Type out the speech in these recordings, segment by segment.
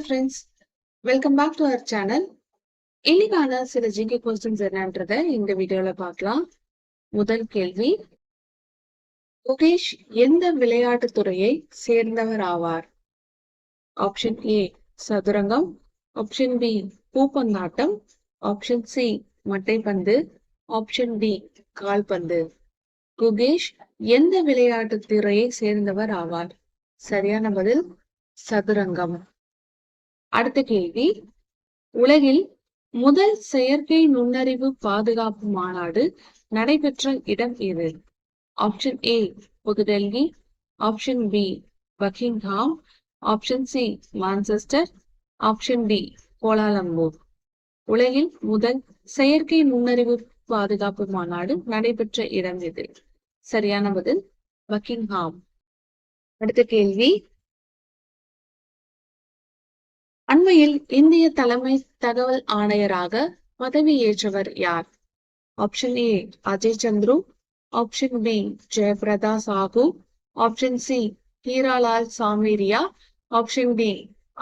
Friends, welcome back to our channel. இன்னைக்கான சில GK questions என்னன்றத இந்த வீடியோல பார்க்கலாம். முதல் கேள்வி, குகேஷ் எந்த விளையாட்டுத் துறையை சேர்ந்தவர் ஆவார்? ஆப்ஷன் ஏ சதுரங்கம், ஆப்ஷன் பி பூப்பந்தாட்டம், ஆப்ஷன் சி மட்டைப்பந்து, ஆப்ஷன் டி கால்பந்து. குகேஷ் எந்த விளையாட்டுத் துறையை சேர்ந்தவர் ஆவார்? சரியான பதில் சதுரங்கம். அடுத்த கேள்வி, உலகில் முதல் செயற்கை நுண்ணறிவு பாதுகாப்பு மாநாடு நடைபெற்ற இடம் எது? Option A New Delhi, option B Buckingham, option C Manchester, option D Kuala Lumpur. உலகில் முதல் செயற்கை நுண்ணறிவு பாதுகாப்பு மாநாடு நடைபெற்ற இடம் எது? சரியான பதில் பக்கிங்ஹாம். அடுத்த கேள்வி, அண்மையில் இந்திய தலைமை தகவல் ஆணையராக பதவியேற்றவர் யார்? Option A Ajay Chandru, option B Jayaprada Sahu, option C Hiralal Samariya, option D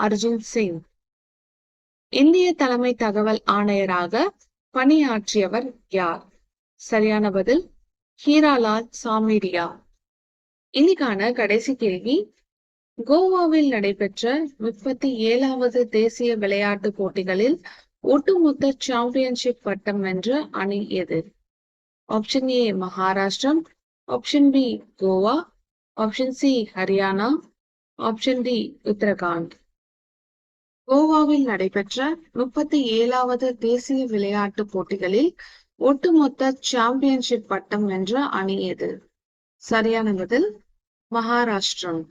Arjun Singh. இந்திய தலைமை தகவல் ஆணையராக பணியாற்றியவர் யார்? சரியான பதில் ஹீராலால் சாமீரியா. இன்னைக்கான கடைசி கேள்வி, கோவாவில் நடைபெற்ற 37வது தேசிய விளையாட்டு போட்டிகளில் ஒட்டுமொத்த சாம்பியன்ஷிப் பட்டம் வென்ற அணி எது? Option A Maharashtra, option B Goa, option C Haryana, option D Uttarakhand. கோவாவில் நடைபெற்ற 37வது தேசிய விளையாட்டு போட்டிகளில் ஒட்டுமொத்த சாம்பியன்ஷிப் பட்டம் வென்ற அணி எது? சரியான பதில் மகாராஷ்டிரம்.